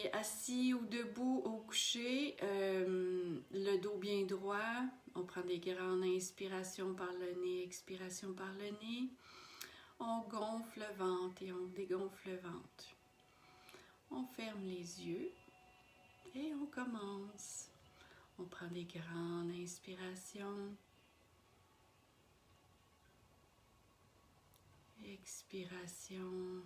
est assis ou debout ou couché, le dos bien droit. On prend des grandes inspirations par le nez, expirations par le nez. On gonfle le ventre et on dégonfle le ventre. On ferme les yeux et on commence. On prend des grandes inspirations. Expiration.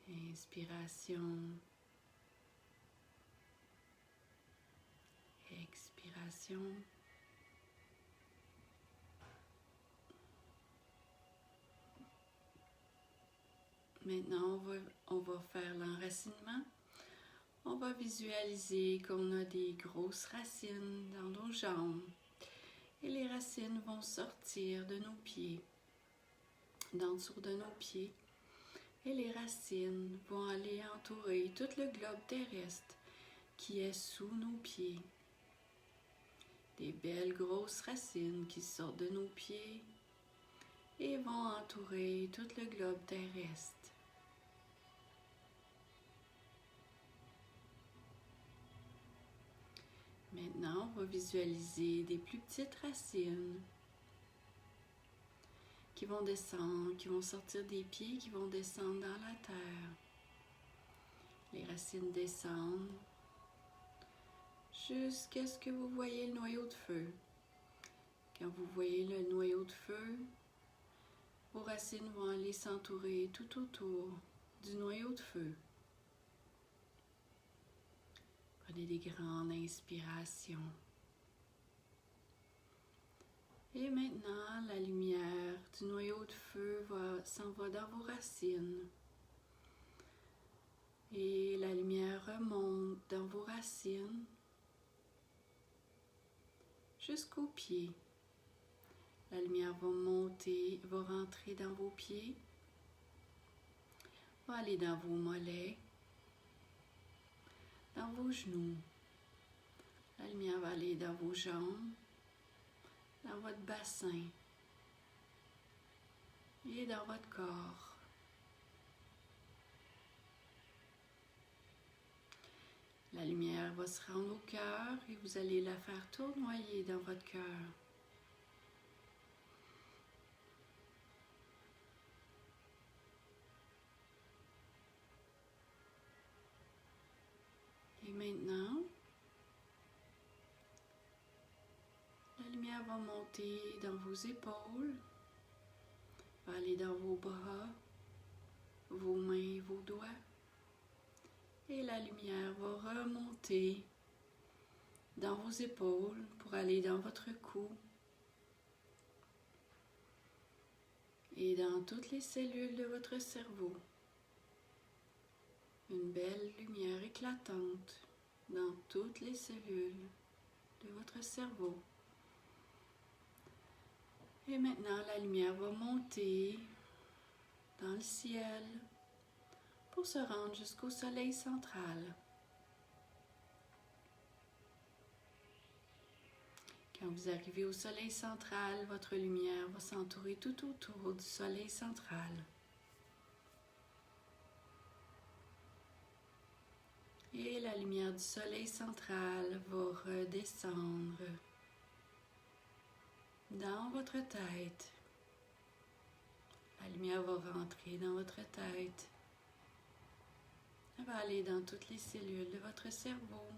Inspiration. Expiration. Maintenant, on va faire l'enracinement. On va visualiser qu'on a des grosses racines dans nos jambes. Et les racines vont sortir de nos pieds, d'en dessous de nos pieds. Et les racines vont aller entourer tout le globe terrestre qui est sous nos pieds. Des belles grosses racines qui sortent de nos pieds et vont entourer tout le globe terrestre. Maintenant, on va visualiser des plus petites racines qui vont descendre, qui vont sortir des pieds, qui vont descendre dans la terre. Les racines descendent jusqu'à ce que vous voyez le noyau de feu. Quand vous voyez le noyau de feu, vos racines vont aller s'entourer tout autour du noyau de feu. Prenez des grandes inspirations. Et maintenant, la lumière du noyau de feu s'en va dans vos racines. Et la lumière remonte dans vos racines jusqu'aux pieds. La lumière va monter, va rentrer dans vos pieds, va aller dans vos mollets, dans vos genoux. La lumière va aller dans vos jambes, dans votre bassin et dans votre corps. La lumière va se rendre au cœur et vous allez la faire tournoyer dans votre cœur. Et maintenant, la lumière va monter dans vos épaules, va aller dans vos bras, vos mains, vos doigts. Et la lumière va remonter dans vos épaules pour aller dans votre cou et dans toutes les cellules de votre cerveau. Une belle lumière éclatante dans toutes les cellules de votre cerveau. Et maintenant, la lumière va monter dans le ciel pour se rendre jusqu'au soleil central. Quand vous arrivez au soleil central, votre lumière va s'entourer tout autour du soleil central. Et la lumière du soleil central va redescendre dans votre tête. La lumière va rentrer dans votre tête. Elle va aller dans toutes les cellules de votre cerveau.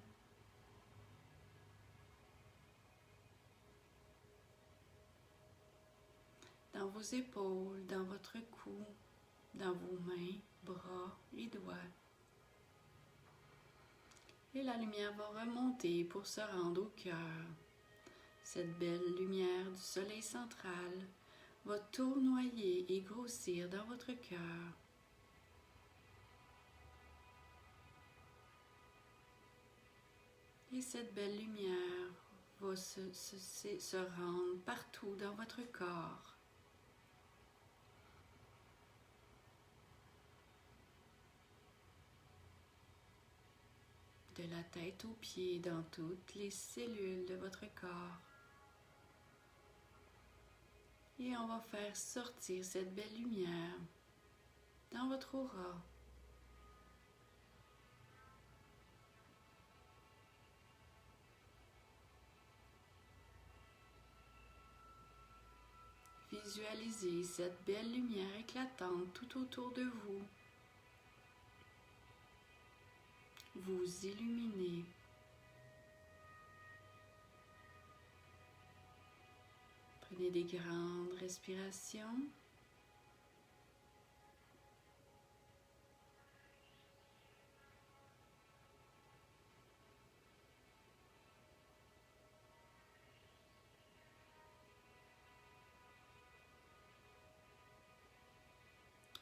Dans vos épaules, dans votre cou, dans vos mains, bras et doigts. Et la lumière va remonter pour se rendre au cœur. Cette belle lumière du soleil central va tournoyer et grossir dans votre cœur. Et cette belle lumière va se rendre partout dans votre corps. De la tête aux pieds, dans toutes les cellules de votre corps. Et on va faire sortir cette belle lumière dans votre aura. visualisez cette belle lumière éclatante tout autour de vous. Vous illuminez. Prenez des grandes respirations.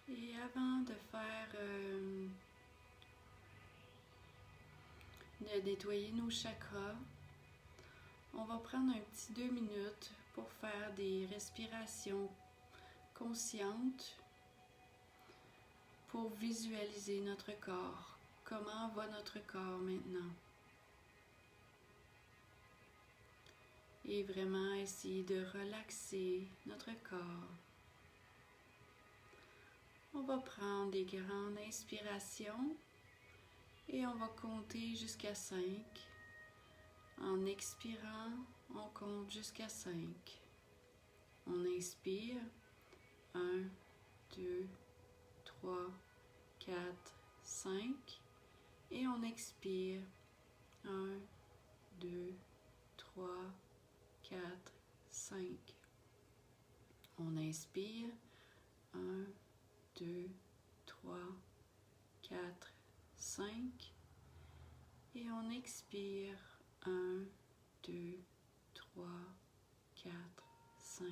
Et avant de faire de nettoyer nos chakras, on va prendre un petit 2 minutes pour faire des respirations conscientes pour visualiser notre corps. Comment va notre corps maintenant? Et vraiment essayer de relaxer notre corps. On va prendre des grandes inspirations et on va compter jusqu'à 5. En expirant, on compte jusqu'à 5. On inspire. 1, 2, 3, 4, 5. Et on expire. 1, 2, 3, 4, 5. On inspire. 1, 2, 3, 4, 5. Et on expire. 1, 2, 3, 4, 5.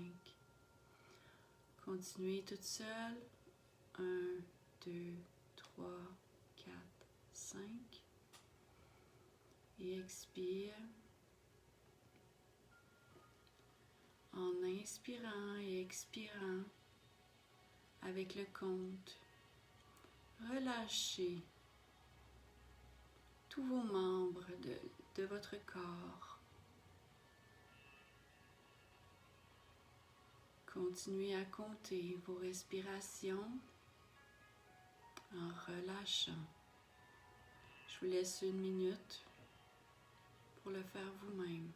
Continuez toute seule. 1, 2, 3, 4, 5. Et expire. En inspirant et expirant avec le compte, relâchez tous vos membres de votre corps. Continuez à compter vos respirations en relâchant. Je vous laisse 1 minute pour le faire vous-même.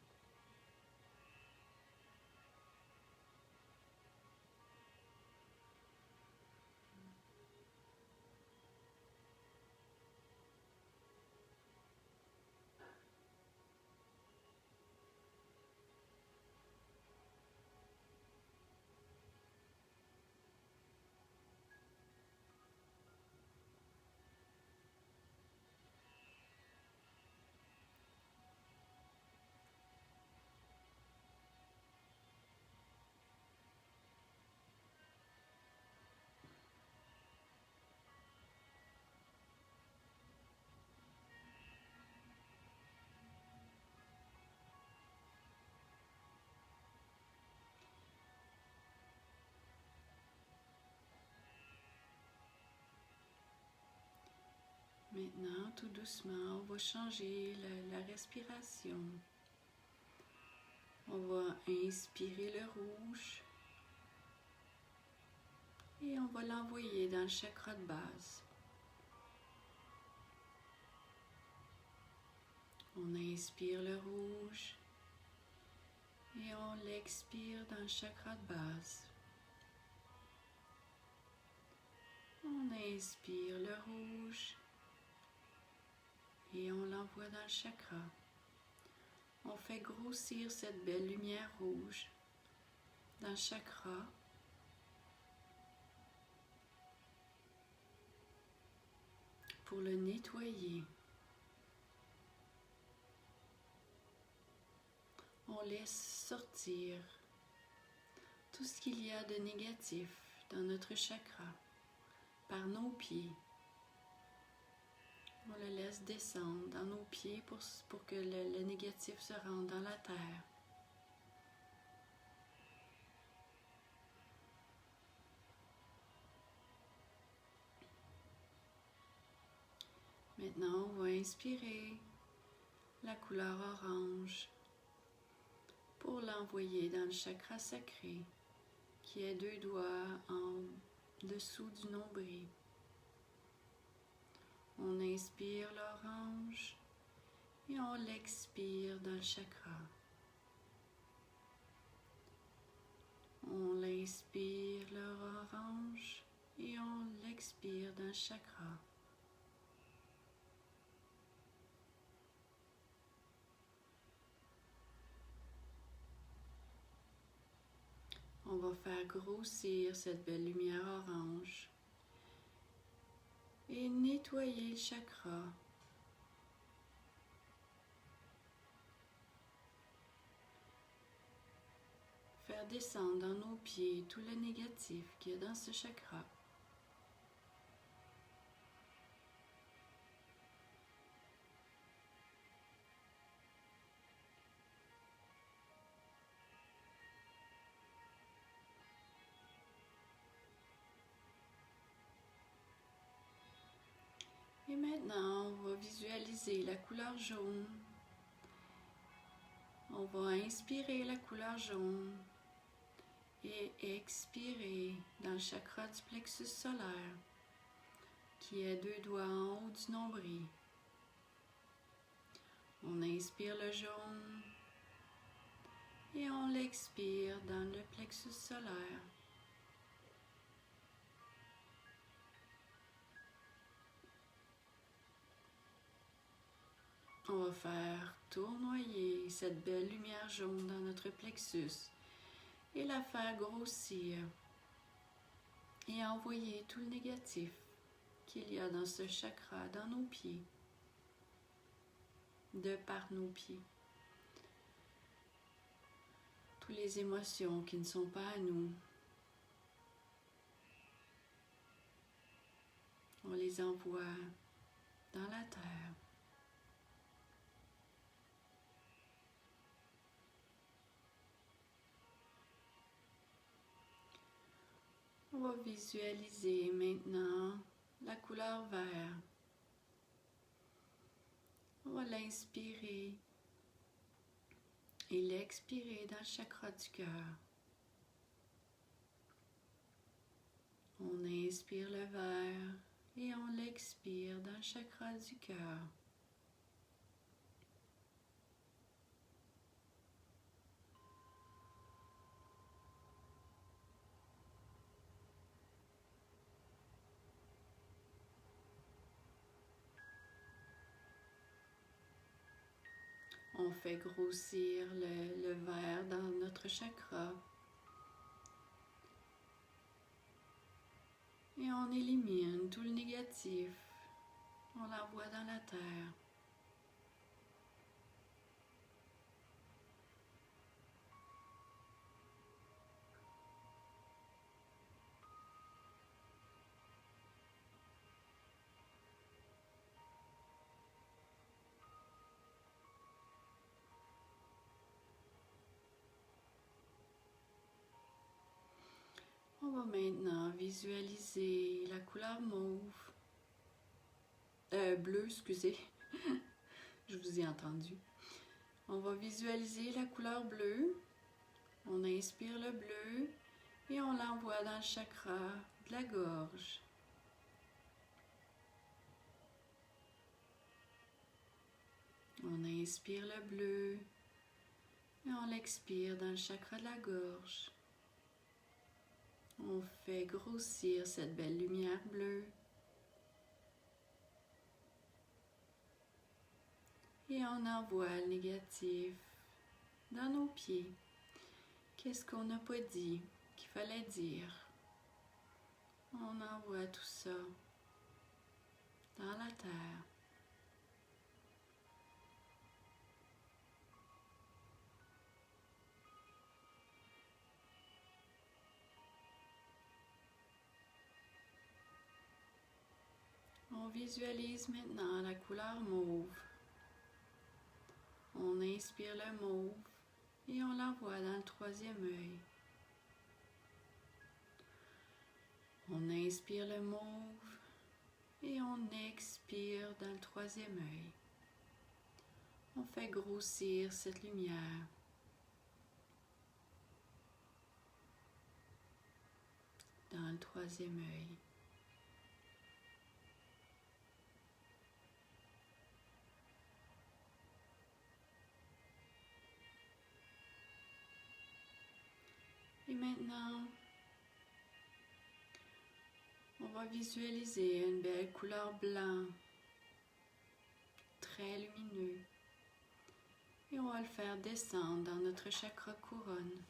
Maintenant, tout doucement, on va changer la respiration. On va inspirer le rouge et on va l'envoyer dans le chakra de base. On inspire le rouge et on l'expire dans le chakra de base. On inspire le rouge et on l'envoie dans le chakra. On fait grossir cette belle lumière rouge dans le chakra. Pour le nettoyer. On laisse sortir tout ce qu'il y a de négatif dans notre chakra par nos pieds. On le laisse descendre dans nos pieds pour que le négatif se rende dans la terre. Maintenant, on va inspirer la couleur orange pour l'envoyer dans le chakra sacré qui est 2 doigts en dessous du nombril. On inspire l'orange et on l'expire dans le chakra. On l'inspire leur orange et on l'expire dans le chakra. On va faire grossir cette belle lumière orange et nettoyer le chakra. Faire descendre dans nos pieds tout le négatif qu'il y a dans ce chakra. Et maintenant, on va visualiser la couleur jaune. On va inspirer la couleur jaune et expirer dans le chakra du plexus solaire, qui est 2 doigts en haut du nombril. On inspire le jaune et on l'expire dans le plexus solaire. On va faire tournoyer cette belle lumière jaune dans notre plexus et la faire grossir et envoyer tout le négatif qu'il y a dans ce chakra, dans nos pieds, de par nos pieds. Toutes les émotions qui ne sont pas à nous, on les envoie dans la terre. On va visualiser maintenant la couleur vert. On va l'inspirer et l'expirer dans le chakra du cœur. On inspire le vert et on l'expire dans le chakra du cœur. On fait grossir le vert dans notre chakra. Et on élimine tout le négatif. On l'envoie dans la terre. On va maintenant visualiser la couleur mauve. Bleu, excusez. Je vous ai entendu. On va visualiser la couleur bleue. On inspire le bleu et on l'envoie dans le chakra de la gorge. On inspire le bleu et on l'expire dans le chakra de la gorge. On fait grossir cette belle lumière bleue. Et on envoie le négatif dans nos pieds. Qu'est-ce qu'on n'a pas dit, qu'il fallait dire? On envoie tout ça dans la terre. On visualise maintenant la couleur mauve. On inspire le mauve et on l'envoie dans le troisième œil. On inspire le mauve et on expire dans le troisième œil. On fait grossir cette lumière. Dans le troisième œil. Et maintenant, on va visualiser une belle couleur blanc, très lumineux. Et on va le faire descendre dans notre chakra couronne.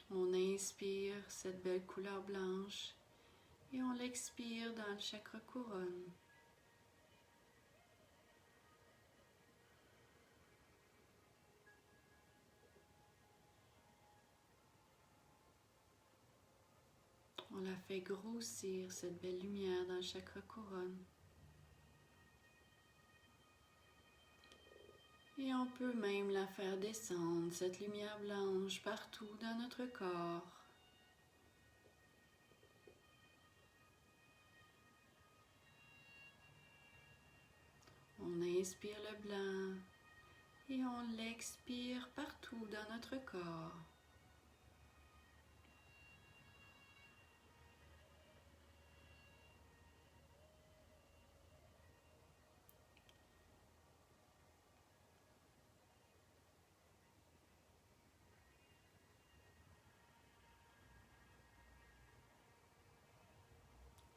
On inspire cette belle couleur blanche et on l'expire dans le chakra couronne. On la fait grossir, cette belle lumière dans le chakra couronne. Et on peut même la faire descendre, cette lumière blanche, partout dans notre corps. On inspire le blanc et on l'expire partout dans notre corps.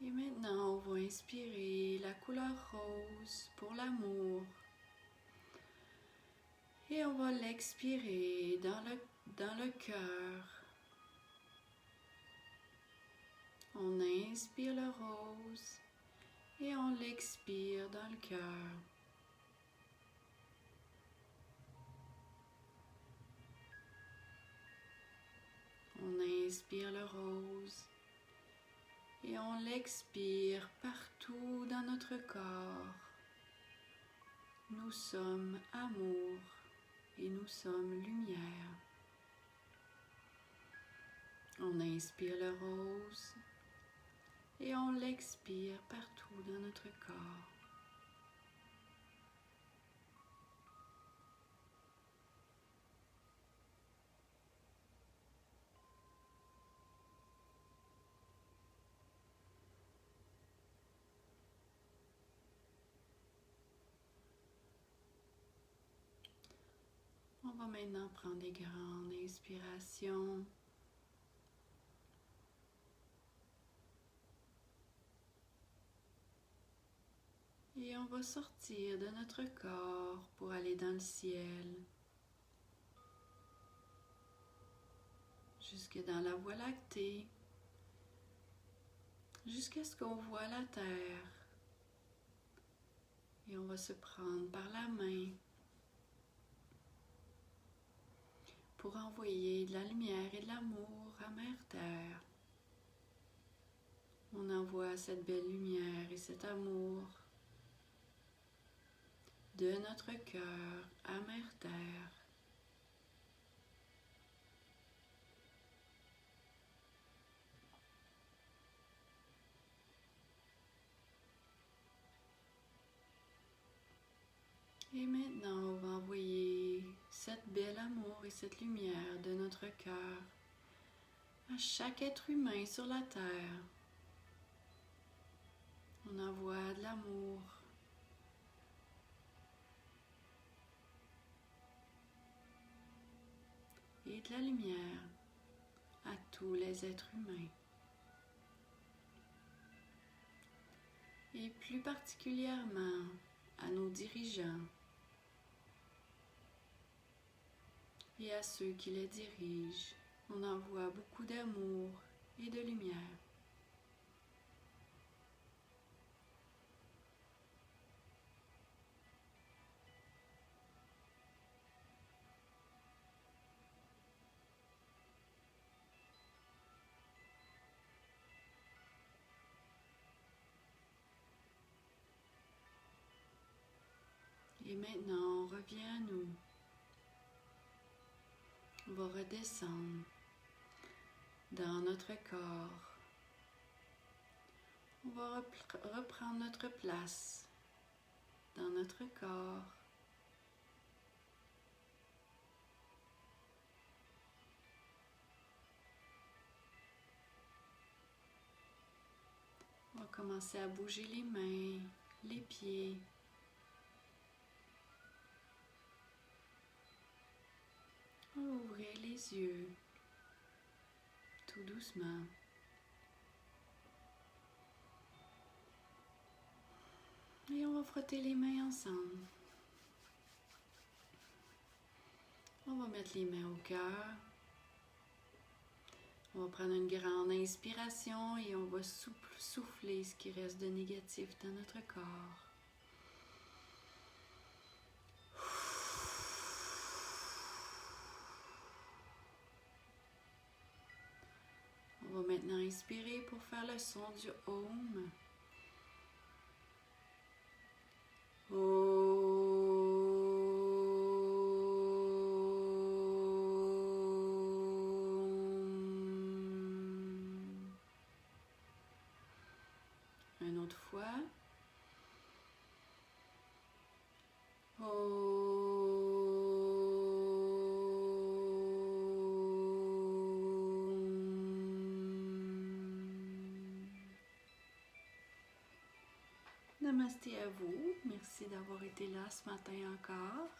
Et maintenant, on va inspirer la couleur rose pour l'amour. Et on va l'expirer dans le cœur. On inspire le rose et on l'expire dans le cœur. On inspire le rose et on l'expire partout dans notre corps. Nous sommes amour et nous sommes lumière. On inspire le rose et on l'expire partout dans notre corps. On va maintenant prendre des grandes inspirations. Et on va sortir de notre corps pour aller dans le ciel, jusque dans la Voie lactée, jusqu'à ce qu'on voit la Terre. Et on va se prendre par la main pour envoyer de la lumière et de l'amour à Mère Terre. On envoie cette belle lumière et cet amour de notre cœur à Mère Terre. Et maintenant, on va envoyer cette belle amour et cette lumière de notre cœur à chaque être humain sur la terre. On envoie de l'amour et de la lumière à tous les êtres humains. Et plus particulièrement à nos dirigeants et à ceux qui les dirigent. On envoie beaucoup d'amour et de lumière. Et maintenant, on revient à nous. On va redescendre dans notre corps. On va reprendre notre place dans notre corps. On va commencer à bouger les mains, les pieds. ouvrir les yeux, tout doucement. Et on va frotter les mains ensemble. On va mettre les mains au cœur. On va prendre une grande inspiration et on va souffler ce qui reste de négatif dans notre corps. On va maintenant inspirer pour faire le son du Om. Une autre fois. Namasté à vous. Merci d'avoir été là ce matin encore.